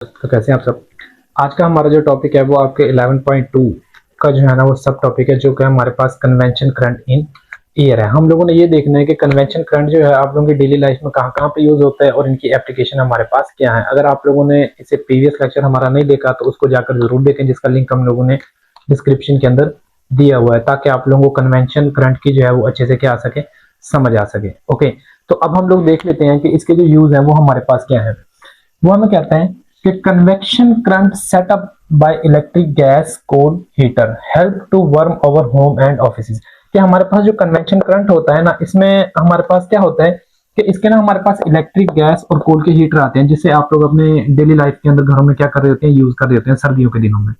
तो कैसे हैं आप सब। आज का हमारा जो टॉपिक है वो आपके 11.2 का जो है ना वो सब टॉपिक है, जो कि हमारे पास कन्वेंशन करंट इन एयर है। हम लोगों ने ये देखना है कि कन्वेंशन करंट जो है आप लोगों की डेली लाइफ में कहाँ कहाँ पे यूज होता है और इनकी एप्लीकेशन हमारे पास क्या है। अगर आप लोगों ने इसे प्रीवियस लेक्चर हमारा नहीं देखा तो उसको जाकर जरूर देखें, जिसका लिंक हम लोगों ने डिस्क्रिप्शन के अंदर दिया हुआ है, ताकि आप लोगों को कन्वेंशन करंट की जो है वो अच्छे से क्या आ सके, समझ आ सके। ओके, तो अब हम लोग देख लेते हैं कि इसके जो यूज है वो हमारे पास क्या है। वो हमें कहते हैं कि convection current set up by electric gas coal heater help to warm our home and offices. कि हमारे पास जो कन्वेक्शन करंट होता है ना, इसमें हमारे पास क्या होता है कि इसके ना हमारे पास इलेक्ट्रिक गैस और कोल के हीटर आते हैं, जिससे आप लोग अपने डेली लाइफ के अंदर घरों में क्या कर रहे होते हैं, यूज कर रहे होते हैं सर्दियों के दिनों में।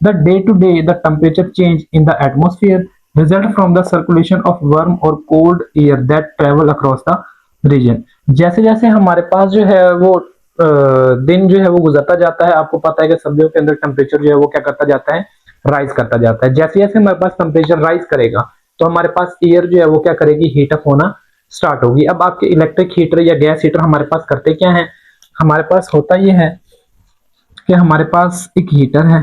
The day to day the temperature change in the atmosphere result from the circulation of warm और cold air that travel across the region. जैसे जैसे हमारे पास जो है वो दिन जो है वो गुजरता जाता है, आपको पता है कि सर्दियों के अंदर टेम्परेचर जो है वो क्या करता जाता है, राइज करता जाता है। जैसे जैसे हमारे पास टेम्परेचर राइज करेगा तो हमारे पास एयर जो है वो क्या करेगी, हीट अप होना स्टार्ट होगी। अब आपके इलेक्ट्रिक हीटर या गैस हीटर हमारे पास करते क्या है, हमारे पास होता ये है कि हमारे पास एक हीटर है,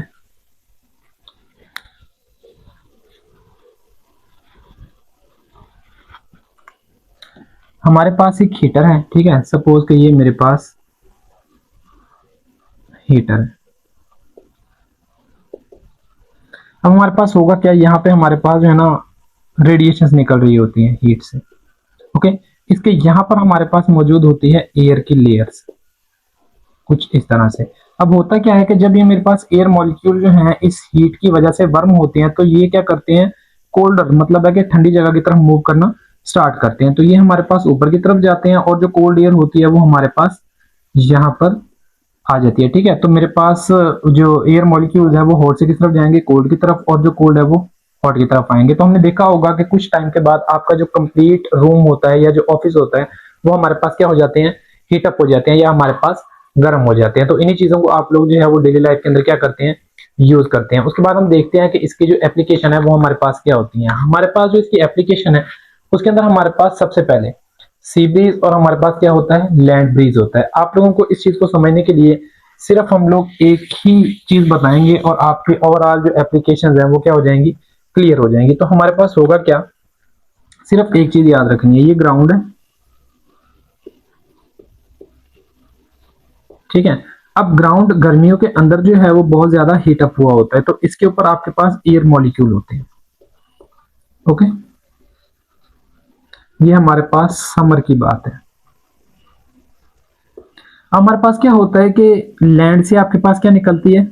हमारे पास एक हीटर है, ठीक है। सपोज कि ये मेरे पास हीटर है। अब हमारे पास होगा क्या, यहाँ पे हमारे पास जो है ना रेडिएशंस निकल रही होती हैं हीट से। ओके, इसके यहाँ पर हमारे पास मौजूद होती है एयर की लेयर्स, कुछ इस तरह से। अब होता क्या है कि जब ये मेरे पास एयर मॉलिक्यूल जो है इस हीट की वजह से वर्म होते हैं, तो ये क्या करते हैं, कोल्डर मतलब है कि ठंडी जगह की तरफ मूव करना स्टार्ट करते हैं। तो ये हमारे पास ऊपर की तरफ जाते हैं और जो कोल्ड एयर होती है वो हमारे पास यहाँ पर आ जाती है, ठीक है। तो मेरे पास जो एयर मॉलिक्यूल्स है वो हॉट से किस तरफ जाएंगे, कोल्ड की तरफ, और जो कोल्ड है वो हॉट की तरफ आएंगे। तो हमने देखा होगा कि कुछ टाइम के बाद आपका जो कंप्लीट रूम होता है या जो ऑफिस होता है वो हमारे पास क्या हो जाते हैं, हीटअप हो जाते हैं या हमारे पास गर्म हो जाते हैं। तो इन्हीं चीजों को आप लोग जो है वो डेली लाइफ के अंदर क्या करते हैं, यूज करते हैं। उसके बाद हम देखते हैं कि इसकी जो एप्लीकेशन है वो हमारे पास क्या होती है। हमारे पास जो इसकी एप्लीकेशन है उसके अंदर हमारे पास सबसे पहले सी ब्रीज और हमारे पास क्या होता है, लैंड ब्रीज होता है। आप लोगों को इस चीज को समझने के लिए सिर्फ हम लोग एक ही चीज बताएंगे और आपकी ओवरऑल जो एप्लीकेशन है वो क्या हो जाएंगी, क्लियर हो जाएंगी। तो हमारे पास होगा क्या, सिर्फ एक चीज याद रखनी है, ये ग्राउंड है, ठीक है। अब ग्राउंड गर्मियों के अंदर जो है वो बहुत ज्यादा हीट अप हुआ होता है, तो इसके ऊपर आपके पास एयर मॉलिक्यूल होते हैं। ओके, ये हमारे पास समर की बात है। हमारे पास क्या होता है कि लैंड से आपके पास क्या निकलती है,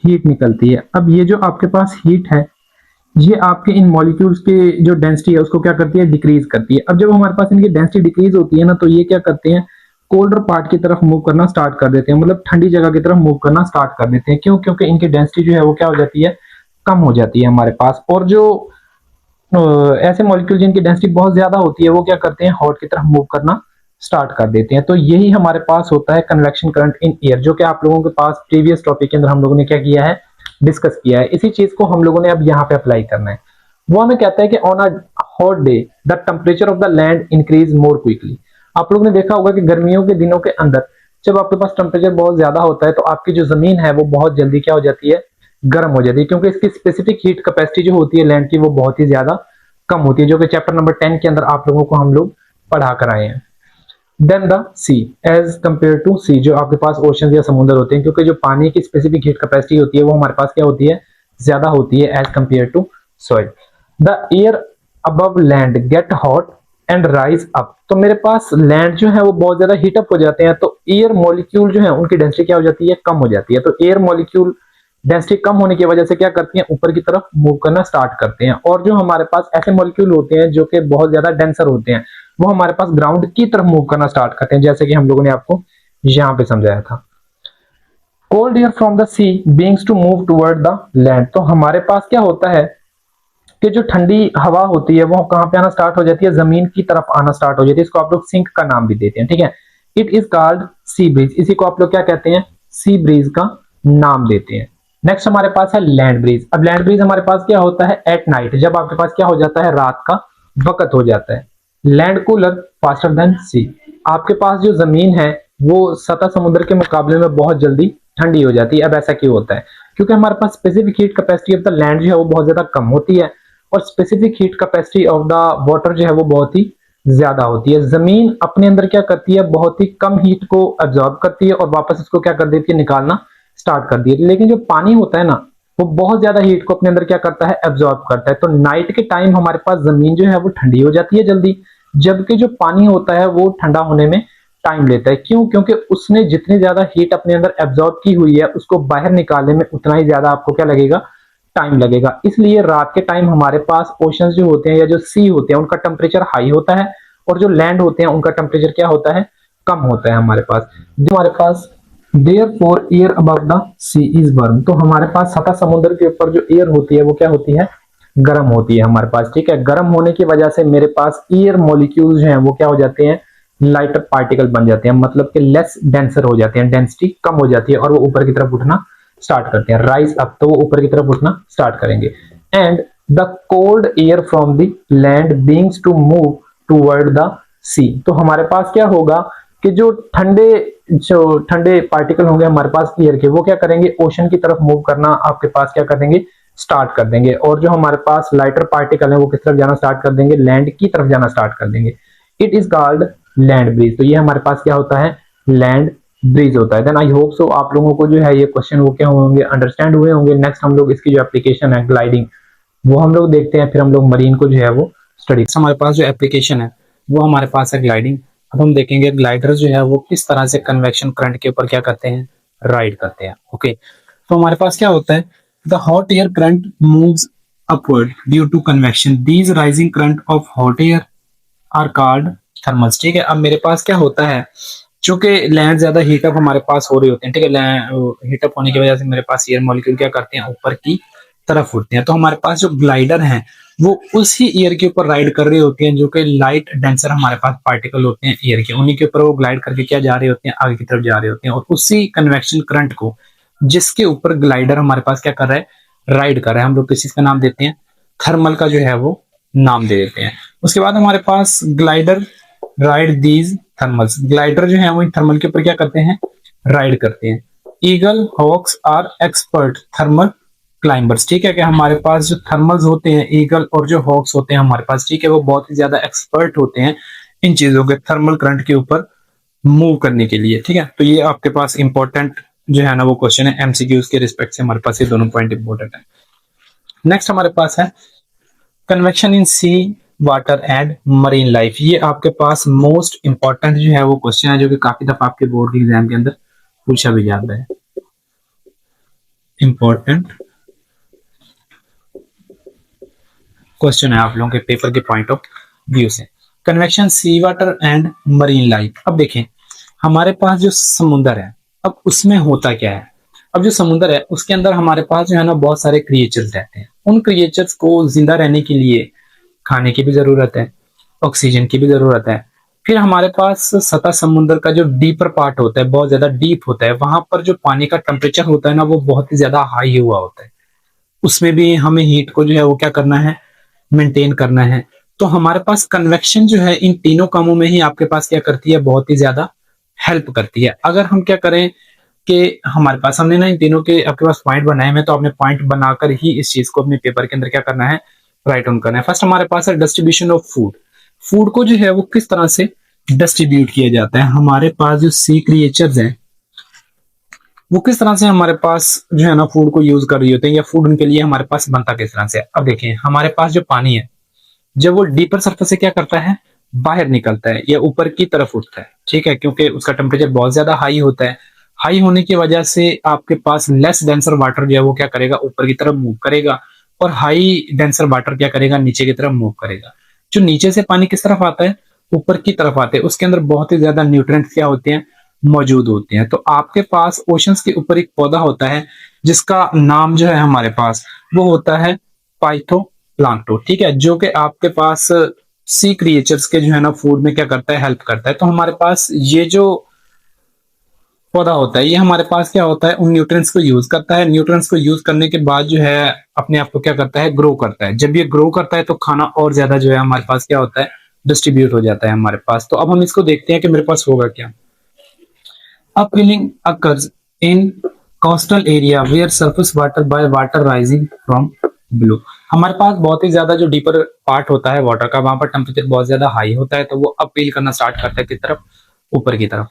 हीट निकलती है। अब ये जो आपके पास हीट है ये आपके इन मॉलिक्यूल्स के जो डेंसिटी है उसको क्या करती है, डिक्रीज करती है। अब जब हमारे पास इनकी डेंसिटी डिक्रीज होती है ना, तो ये क्या करते हैं, कोल्डर पार्ट की तरफ मूव करना स्टार्ट कर देते हैं, मतलब ठंडी जगह की तरफ मूव करना स्टार्ट कर देते हैं। क्यों, क्योंकि इनकी डेंसिटी जो है वो क्या हो जाती है, कम हो जाती है हमारे पास। और जो ऐसे मॉलिक्यूल जिनकी डेंसिटी बहुत ज्यादा होती है वो क्या करते हैं, हॉट की तरफ मूव करना स्टार्ट कर देते हैं। तो यही हमारे पास होता है कन्वेक्शन करंट इन एयर, जो कि आप लोगों के पास प्रीवियस टॉपिक के अंदर हम लोगों ने क्या किया है, डिस्कस किया है। इसी चीज को हम लोगों ने अब यहाँ पे अप्लाई करना है। वो हमें कहता है कि on a hot day the temperature of the land increase more quickly. आप लोगों ने देखा होगा कि गर्मियों के दिनों के अंदर जब आपके पास टेम्परेचर बहुत ज्यादा होता है तो आपकी जो जमीन है वो बहुत जल्दी क्या हो जाती है, गर्म हो जाती है, क्योंकि इसकी स्पेसिफिक हीट कैपेसिटी जो होती है लैंड की वो बहुत ही ज्यादा कम होती है, जो कि चैप्टर नंबर 10 के अंदर आप लोगों को हम लोग पढ़ा कर आए हैं। Then the sea as compare to sea, जो आपके पास ओशन या समुद्र होते हैं, क्योंकि जो पानी की स्पेसिफिक हीट कैपेसिटी होती है वो हमारे पास क्या होती है, ज्यादा होती है as compare to soil. The air above land get hot and rise up. तो मेरे पास लैंड जो है वो बहुत ज्यादा हीट अप हो जाते हैं, तो एयर मॉलिक्यूल जो है उनकी डेंसिटी क्या हो जाती है, कम हो जाती है। तो एयर मॉलिक्यूल डेंसिटी कम होने की वजह से क्या करती हैं, ऊपर की तरफ मूव करना स्टार्ट करते हैं। और जो हमारे पास ऐसे मॉलिक्यूल होते हैं जो कि बहुत ज्यादा डेंसर होते हैं वो हमारे पास ग्राउंड की तरफ मूव करना स्टार्ट करते हैं, जैसे कि हम लोगों ने आपको यहाँ पे समझाया था। Cold air from the sea begins to move toward the land. तो हमारे पास क्या होता है कि जो ठंडी हवा होती है वो कहां पे आना स्टार्ट हो जाती है, जमीन की तरफ आना स्टार्ट हो जाती है। इसको आप लोग सिंक का नाम भी देते हैं, ठीक है। It is called sea breeze, इसी को आप लोग क्या कहते हैं, सी ब्रीज का नाम देते हैं। नेक्स्ट हमारे पास है लैंड ब्रीज। अब लैंड ब्रीज हमारे पास क्या होता है, एट नाइट, जब आपके पास क्या हो जाता है, रात का वक्त हो जाता है। लैंड कूलर फास्टर देन सी, आपके पास जो जमीन है वो सतह समुद्र के मुकाबले में बहुत जल्दी ठंडी हो जाती है। अब ऐसा क्यों होता है? क्योंकि हमारे पास specific heat capacity of the land जो है वो बहुत ज्यादा कम होती है, और specific heat capacity of the water जो है वो बहुत ही ज्यादा होती है। जमीन अपने अंदर क्या करती है, बहुत ही कम हीट को अब्जॉर्ब करती है और वापस इसको क्या कर देती है, निकालना स्टार्ट कर दिया। लेकिन जो पानी होता है ना, वो बहुत ज्यादा हीट को अपने अंदर क्या करता है, एब्जॉर्ब करता है। तो नाइट के टाइम हमारे पास जमीन जो है वो ठंडी हो जाती है जल्दी, जबकि जो पानी होता है वो ठंडा होने में टाइम लेता है। क्यों? क्योंकि उसने जितनी ज्यादा हीट अपने अंदर एब्जॉर्ब की हुई है, उसको बाहर निकालने में उतना ही ज्यादा आपको क्या लगेगा, टाइम लगेगा। इसलिए रात के टाइम हमारे पास ओशंस जो होते हैं या जो सी होते हैं उनका टेम्परेचर हाई होता है, और जो लैंड होते हैं उनका टेम्परेचर क्या होता है, कम होता है हमारे पास। जो हमारे पास therefore air above the sea is warm, तो हमारे पास सतह समुद्र के ऊपर जो एयर होती है वो क्या होती है, गर्म होती है हमारे पास। ठीक है, गर्म होने की वजह से मेरे पास एयर मॉलिक्यूल्स जो हैं वो क्या हो जाते हैं, लाइटर पार्टिकल बन जाते हैं, मतलब कि लेस डेंसर हो जाते हैं, डेंसिटी कम हो जाती है, और वो ऊपर की तरफ उठना स्टार्ट करते हैं। राइज अप, तो वो ऊपर की तरफ उठना स्टार्ट करेंगे। And the cold air from the land begins to move toward the sea, तो हमारे पास क्या होगा कि जो ठंडे पार्टिकल होंगे हमारे पास एयर के, वो क्या करेंगे, ओशन की तरफ मूव करना आपके पास क्या कर देंगे, स्टार्ट कर देंगे। और जो हमारे पास लाइटर पार्टिकल है वो किस तरफ जाना स्टार्ट कर देंगे, लैंड की तरफ जाना स्टार्ट कर देंगे। It is called land breeze. तो ये हमारे पास क्या होता है, लैंड ब्रीज होता है। देन आई होप सो आप लोगों को जो है ये क्वेश्चन वो क्या होंगे, अंडरस्टैंड हुए होंगे। नेक्स्ट हम लोग इसकी जो एप्लीकेशन है ग्लाइडिंग, वो हम लोग देखते हैं, फिर हम लोग मरीन को जो है वो स्टडी। हमारे पास जो एप्लीकेशन है वो हमारे पास है ग्लाइडिंग। अब हम देखेंगे ग्लाइडर जो है वो किस तरह से कन्वेक्शन करंट के ऊपर क्या करते हैं, राइड करते हैं। ओके, तो हमारे पास क्या होता है, the hot air current moves upward due to convection, these rising current of hot air are called thermals. ठीक है, अब मेरे पास क्या होता है, चूंकि लैंड ज्यादा हीटअप हमारे पास हो रही होती है, ठीक है, हीटअप होने की वजह से मेरे पास एयर मॉलिक्यूल क्या करते हैं, ऊपर की तरफ उठते हैं। तो हमारे पास जो ग्लाइडर हैं वो उसी एयर के ऊपर राइड कर रही होती हैं, जो कि लाइट डेंसर हमारे पास पार्टिकल होते हैं एयर के, उन्हीं के ऊपर वो ग्लाइड करके क्या जा रहे होते हैं, आगे की तरफ जा रहे होते हैं। और उसी कन्वेक्शन करंट को जिसके ऊपर ग्लाइडर हमारे पास क्या कर रहा है, राइड कर रहा है, हम लोग किसी का नाम देते हैं, थर्मल का जो है वो नाम दे देते हैं। उसके बाद हमारे पास glider ride these thermals, glider जो है वो थर्मल के ऊपर क्या करते हैं, राइड करते हैं। Eagle hawks are expert thermal climbers. ठीक है, कि हमारे पास जो थर्मल्स होते हैं, ईगल और जो हॉक्स होते हैं हमारे पास, ठीक है, वो बहुत ही ज्यादा एक्सपर्ट होते हैं इन चीजों के थर्मल करंट के ऊपर मूव करने के लिए। ठीक है, तो ये आपके पास इंपॉर्टेंट जो है ना वो क्वेश्चन है, एमसीक्यूज के रिस्पेक्ट से हमारे पास ये दोनों पॉइंट इंपॉर्टेंट है। नेक्स्ट हमारे पास है convection in sea water and marine life. ये आपके पास मोस्ट इंपॉर्टेंट जो है वो क्वेश्चन है, जो कि काफी दफा आपके बोर्ड के एग्जाम के अंदर पूछा भी जाता है। इंपॉर्टेंट क्वेश्चन है आप लोगों के पेपर के पॉइंट ऑफ व्यू से। Convection sea water and marine life. अब देखें हमारे पास जो समुद्र है, अब उसमें होता क्या है, अब जो समुद्र है उसके अंदर हमारे पास जो है ना बहुत सारे क्रिएचर्स रहते हैं। उन क्रिएचर्स को जिंदा रहने के लिए खाने की भी जरूरत है, ऑक्सीजन की भी जरूरत है। फिर हमारे पास सतह समुद्र का जो डीपर पार्ट होता है, बहुत ज्यादा डीप होता है, वहां पर जो पानी का टेम्परेचर होता है ना वो बहुत ही ज्यादा हाई हुआ होता है। उसमें भी हमें हीट को जो है वो क्या करना है, मेंटेन करना है। तो हमारे पास कन्वेक्शन जो है इन तीनों कामों में ही आपके पास क्या करती है, बहुत ही ज्यादा हेल्प करती है। अगर हम क्या करें कि हमारे पास, हमने ना इन तीनों के आपके पास पॉइंट बनाए हैं, तो आपने पॉइंट बनाकर ही इस चीज को अपने पेपर के अंदर क्या करना है, राइट ऑन करना है। फर्स्ट हमारे पास है डिस्ट्रीब्यूशन ऑफ फूड। फूड को जो है वो किस तरह से डिस्ट्रीब्यूट किया जाता है, हमारे पास जो सी क्रिएचर्स हैं वो किस तरह से हमारे पास जो है ना फूड को यूज कर रही होते हैं, या फूड उनके लिए हमारे पास बनता किस तरह से। अब देखें हमारे पास जो पानी है, जब वो डीपर सरफेस से क्या करता है, बाहर निकलता है या ऊपर की तरफ उठता है। ठीक है, क्योंकि उसका टेम्परेचर बहुत ज्यादा हाई होता है। हाई होने की वजह से आपके पास लेस डेंसर वाटर जो है वो क्या करेगा, ऊपर की तरफ मूव करेगा, और हाई डेंसर वाटर क्या करेगा, नीचे की तरफ मूव करेगा। जो नीचे से पानी किस तरफ आता है, ऊपर की तरफ आते हैं, उसके अंदर बहुत ही ज्यादा न्यूट्रिएंट्स क्या होते हैं, मौजूद होते हैं। तो आपके पास ओशंस के ऊपर एक पौधा होता है जिसका नाम जो है हमारे पास वो होता है पाइथो प्लांक्टो। ठीक है, जो कि आपके पास सी क्रिएचर्स के जो है ना फूड में क्या करता है, हेल्प करता है। तो हमारे पास ये जो पौधा होता है, ये हमारे पास क्या होता है, उन न्यूट्रिएंट्स को यूज करता है। न्यूट्रिएंट्स को यूज करने के बाद जो है अपने आप को क्या करता है, ग्रो करता है। जब ये ग्रो करता है तो खाना और ज्यादा जो है हमारे पास क्या होता है, डिस्ट्रीब्यूट हो जाता है हमारे पास। तो अब हम इसको देखते हैं कि मेरे पास होगा क्या। Upwelling occurs in coastal area where surface water by water rising from below. हमारे पास बहुत ही ज्यादा जो डीपर पार्ट होता है वाटर का, वहां पर टेम्परेचर बहुत ज्यादा हाई होता है, तो वो अपील करना स्टार्ट करता है किस तरफ, ऊपर की तरफ।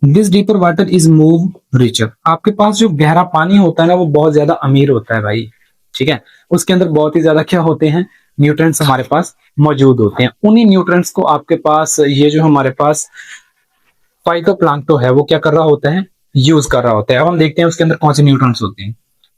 This deeper water is move richer. आपके पास जो गहरा पानी होता है ना, वो बहुत ज्यादा अमीर होता है भाई, ठीक है। उसके अंदर बहुत ही ज्यादा क्या होते हैं, न्यूट्रिएंट्स हमारे पास मौजूद होते हैं। उन्हीं न्यूट्रिएंट्स को आपके पास ये जो हमारे पास फाइटोप्लैंक्टन है वो क्या कर रहा होता है, यूज कर रहा होता है। अब हम देखते हैं उसके अंदर कौन से न्यूट्रिएंट्स होते हैं,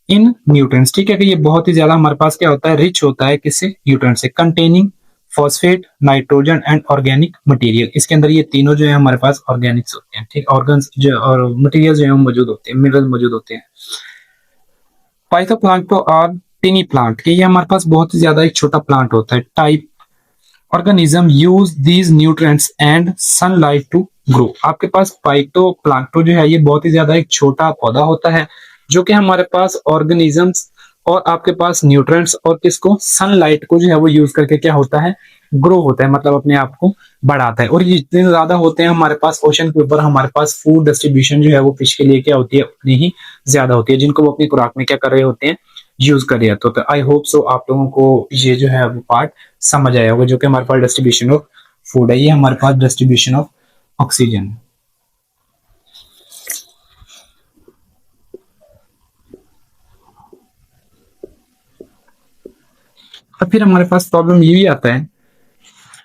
इन न्यूट्रिएंट्स, ठीक है। कि ये बहुत ही ज्यादा हमारे पास क्या होता है, रिच होता है किससे, न्यूट्रिएंट्स से। Containing phosphate, nitrogen and organic material. इसके अंदर ये तीनों जो है हमारे पास ऑर्गेनिक्स होते हैं, ठीक, ऑर्गन्स जो और मटेरियल जो है मौजूद होते हैं, मिनरल मौजूद होते हैं। फाइटोप्लैंक्टन और टिनी प्लांट, ये हमारे पास बहुत ही ज्यादा एक छोटा प्लांट होता है। Type organism use these nutrients and sunlight to grow. आपके पास फाइटोप्लैंक्टन जो है ये बहुत ही ज्यादा एक छोटा पौधा होता है, जो कि हमारे पास ऑर्गेनिजम्स और आपके पास न्यूट्रिएंट्स और किसको, सनलाइट को जो है वो यूज करके क्या होता है, ग्रो होता है, मतलब अपने आप को बढ़ाता है। और ये जितने ज्यादा होते हैं हमारे पास ओशन के ऊपर, हमारे पास फूड डिस्ट्रीब्यूशन जो है वो फिश के लिए क्या होती है, उतनी ही ज्यादा होती है, जिनको वो अपनी खुराक में क्या कर रहे होते हैं, यूज कर रहे होते हैं। तो आई होप सो आप लोगों को ये जो है वो पार्ट समझ आया होगा, जो कि हमारे पास डिस्ट्रीब्यूशन ऑफ फूड है, ये हमारे पास डिस्ट्रीब्यूशन ऑफ ऑक्सीजन। अब फिर हमारे पास प्रॉब्लम ये भी आता है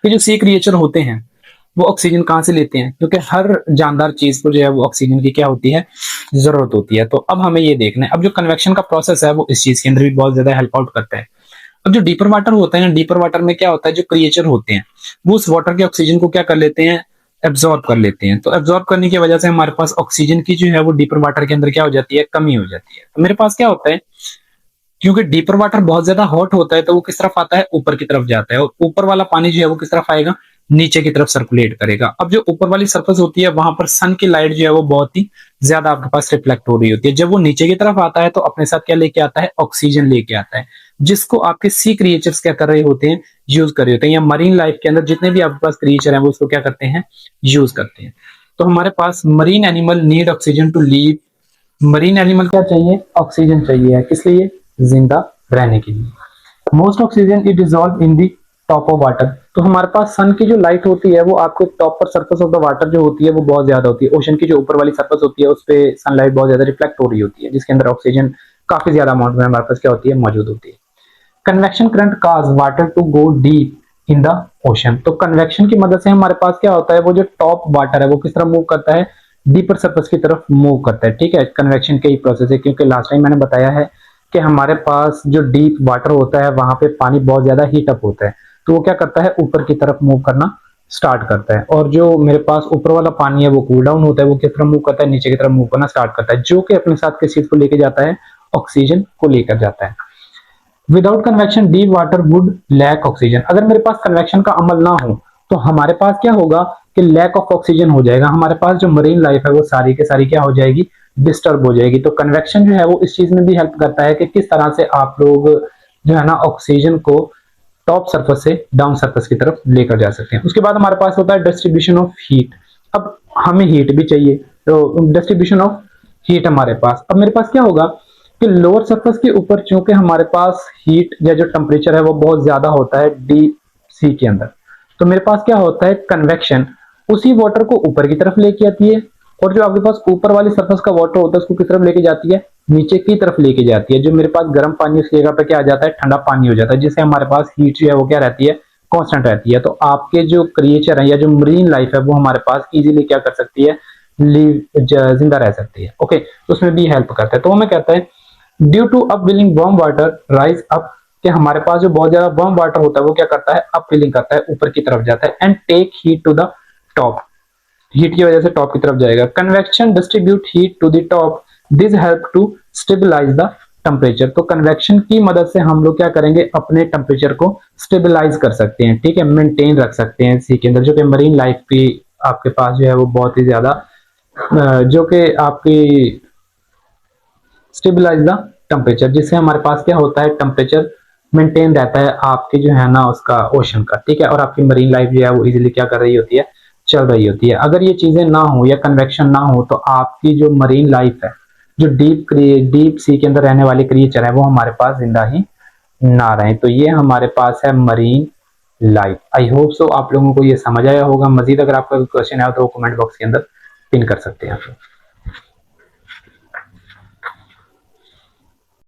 कि जो सी क्रिएचर होते हैं वो ऑक्सीजन कहाँ से लेते हैं, क्योंकि हर जानदार चीज को जो है वो ऑक्सीजन की क्या होती है, जरूरत होती है। तो अब हमें ये देखना है, अब जो कन्वेक्शन का प्रोसेस है वो इस चीज के अंदर भी बहुत ज्यादा हेल्प आउट करता है। अब जो डीपर वाटर होता है ना, डीपर वाटर में क्या होता है, जो क्रिएचर होते हैं वो उस वाटर के ऑक्सीजन को क्या कर लेते हैं, एब्जॉर्ब कर लेते हैं। तो एब्जॉर्ब करने की वजह से हमारे पास ऑक्सीजन की जो है वो डीपर वाटर के अंदर क्या हो जाती है, कमी हो जाती है। तो मेरे पास क्या होता है, क्योंकि डीपर वाटर बहुत ज्यादा हॉट होता है, तो वो किस तरफ आता है, ऊपर की तरफ जाता है, और ऊपर वाला पानी जो है वो किस तरफ आएगा, नीचे की तरफ सर्कुलेट करेगा। अब जो ऊपर वाली सरफेस होती है वहां पर सन की लाइट जो है वो बहुत ही ज्यादा आपके पास रिफ्लेक्ट हो रही होती है। जब वो नीचे की तरफ आता है तो अपने साथ क्या लेके आता है, ऑक्सीजन लेके आता है, जिसको आपके सी क्रिएचर्स क्या कर रहे होते हैं, यूज कर रहे होते हैं, या मरीन लाइफ के अंदर जितने भी आपके पास क्रिएचर हैं वो उसको क्या करते हैं, यूज करते हैं। तो हमारे पास marine animal need oxygen to live. Marine animal क्या चाहिए, ऑक्सीजन चाहिए, किस लिए, जिंदा रहने के लिए। Most oxygen is dissolve in the top of water. तो हमारे पास सन की जो लाइट होती है वो आपके टॉप पर सरफेस ऑफ द वाटर जो होती है वो बहुत ज्यादा होती है। ओशन की जो ऊपर वाली सरफेस होती है उस पर सनलाइट बहुत ज्यादा रिफ्लेक्ट हो रही होती है, जिसके अंदर ऑक्सीजन काफी ज्यादा अमाउंट में हमारे पास क्या होती है, मौजूद होती है। Convection current cause water to go deep in the ocean. तो कन्वेक्शन की मदद से हमारे पास क्या होता है, वो जो टॉप वाटर है वो किस तरह मूव करता है, डीपर सरफेस की तरफ मूव करता है, ठीक है। कन्वेक्शन का ही प्रोसेस है, क्योंकि लास्ट टाइम मैंने बताया है कि हमारे पास जो डीप वाटर होता है वहां पे पानी बहुत ज्यादा हीट अप होता है, तो वो क्या करता है, ऊपर की तरफ मूव करना स्टार्ट करता है। और जो मेरे पास ऊपर वाला पानी है वो कूल डाउन होता है, वो किस तरफ मूव करता है, नीचे की तरफ मूव करना स्टार्ट करता है, जो कि अपने साथ किस चीज को लेकर जाता है, ऑक्सीजन को लेकर जाता है। Without convection deep water would lack oxygen. अगर मेरे पास कन्वेक्शन का अमल ना हो तो हमारे पास क्या होगा कि लैक ऑफ ऑक्सीजन हो जाएगा, हमारे पास जो मरीन लाइफ है वो सारी के सारी क्या हो जाएगी, डिस्टर्ब हो जाएगी। तो कन्वेक्शन जो है वो इस चीज में भी हेल्प करता है कि किस तरह से आप लोग जो है ना ऑक्सीजन को टॉप सरफेस से डाउन सरफेस की तरफ लेकर जा सकते हैं। उसके बाद हमारे पास होता है डिस्ट्रीब्यूशन ऑफ हीट। अब हमें हीट भी चाहिए, तो डिस्ट्रीब्यूशन ऑफ हीट हमारे पास, अब मेरे पास क्या होगा कि लोअर सरफेस के ऊपर चूंकि हमारे पास हीट या जो टेम्परेचर है वो बहुत ज्यादा होता है डीप सी के अंदर, तो मेरे पास क्या होता है, कन्वेक्शन उसी वाटर को ऊपर की तरफ लेके आती है, और जो आपके पास ऊपर वाली सरफेस का वाटर होता है उसको किस तरफ लेके जाती है, नीचे की तरफ लेके जाती है। जो मेरे पास गर्म पानी उसकी जगह पे क्या आ जाता है, ठंडा पानी हो जाता है, जिससे हमारे पास हीट जो है वो क्या रहती है, कांस्टेंट रहती है। तो आपके जो क्रिएचर है या जो मरीन लाइफ है वो हमारे पास इजीली क्या कर सकती है, जिंदा रह सकती है। ओके, तो उसमें भी हेल्प करता है। तो हमें कहता है due to upwelling warm water rise up, कि हमारे पास जो बहुत ज्यादा वार्म वाटर होता है वो क्या करता है, अपवेलिंग करता है, ऊपर की तरफ जाता है, and take heat to the top, heat की वजह से टॉप की तरफ जाएगा। Convection distribute heat to the top, this help to stabilize the temperature. तो कन्वेक्शन की मदद से हम लोग क्या करेंगे, अपने टेम्परेचर को स्टेबलाइज कर सकते हैं, ठीक है, मेंटेन रख सकते हैं सी के अंदर, जो कि मरीन लाइफ की आपके पास जो है वो बहुत ही ज्यादा जो कि आपकी स्टेबलाइज द टेम्परेचर, जिससे हमारे पास क्या होता है, टेम्परेचर मेंटेन रहता है आपके जो है ना उसका ओशन का, ठीक है, और आपकी मरीन लाइफ जो है वो इजीली क्या कर रही होती है, चल रही होती है। अगर ये चीजें ना हो या कन्वेक्शन ना हो तो आपकी जो मरीन लाइफ है, जो डीप सी के अंदर रहने वाले क्रिएचर है, वो हमारे पास जिंदा ही ना रहे। तो ये हमारे पास है marine life. I hope so आप लोगों को ये समझ आया होगा। मजीद अगर आपका कोई क्वेश्चन है तो कमेंट बॉक्स के अंदर पिन कर सकते हैं आप लोग।